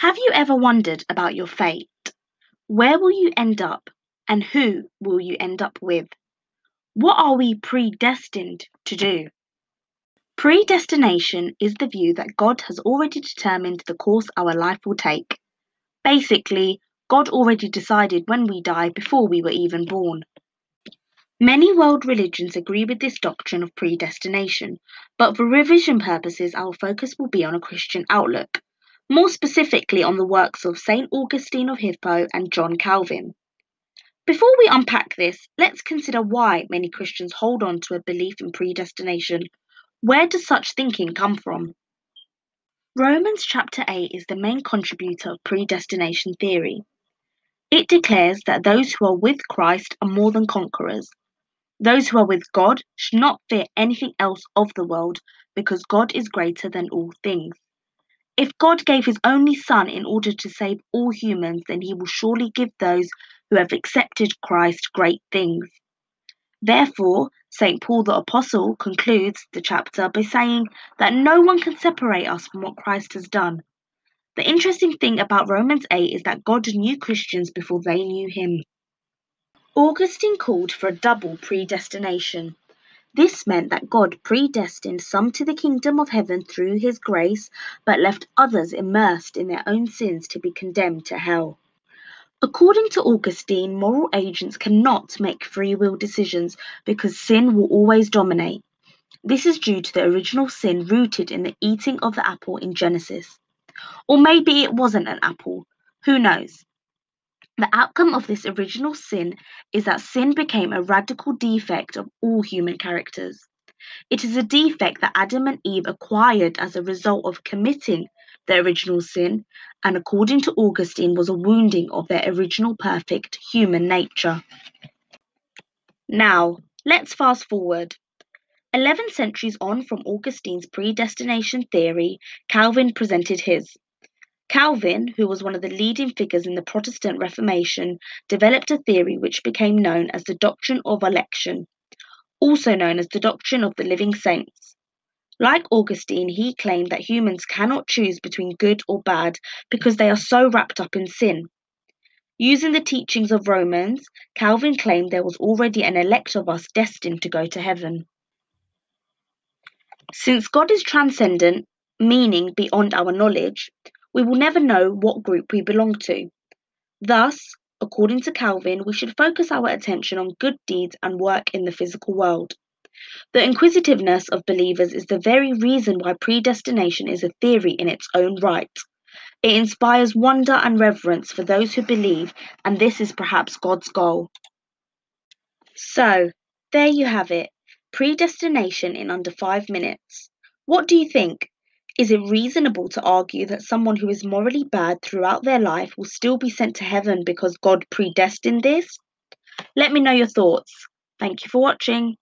Have you ever wondered about your fate? Where will you end up, and who will you end up with? What are we predestined to do? Predestination is the view that God has already determined the course our life will take. Basically, God already decided when we die before we were even born. Many world religions agree with this doctrine of predestination, but for revision purposes, our focus will be on a Christian outlook, more specifically on the works of St. Augustine of Hippo and John Calvin. Before we unpack this, let's consider why many Christians hold on to a belief in predestination. Where does such thinking come from? Romans chapter 8 is the main contributor of predestination theory. It declares that those who are with Christ are more than conquerors. Those who are with God should not fear anything else of the world, because God is greater than all things. If God gave his only Son in order to save all humans, then he will surely give those who have accepted Christ great things. Therefore, St. Paul the Apostle concludes the chapter by saying that no one can separate us from what Christ has done. The interesting thing about Romans 8 is that God knew Christians before they knew him. Augustine called for a double predestination. This meant that God predestined some to the kingdom of heaven through his grace, but left others immersed in their own sins to be condemned to hell. According to Augustine, moral agents cannot make free will decisions because sin will always dominate. This is due to the original sin rooted in the eating of the apple in Genesis. Or maybe it wasn't an apple. Who knows? The outcome of this original sin is that sin became a radical defect of all human characters. It is a defect that Adam and Eve acquired as a result of committing the original sin, and according to Augustine, was a wounding of their original perfect human nature. Now, let's fast forward. 11 centuries on from Augustine's predestination theory, Calvin presented his. Calvin, who was one of the leading figures in the Protestant Reformation, developed a theory which became known as the doctrine of election, also known as the doctrine of the living saints. Like Augustine, he claimed that humans cannot choose between good or bad because they are so wrapped up in sin. Using the teachings of Romans, Calvin claimed there was already an elect of us destined to go to heaven. Since God is transcendent, meaning beyond our knowledge, we will never know what group we belong to. Thus, according to Calvin, we should focus our attention on good deeds and work in the physical world. The inquisitiveness of believers is the very reason why predestination is a theory in its own right. It inspires wonder and reverence for those who believe, and this is perhaps God's goal. So, there you have it. Predestination in under 5 minutes. What do you think? Is it reasonable to argue that someone who is morally bad throughout their life will still be sent to heaven because God predestined this? Let me know your thoughts. Thank you for watching.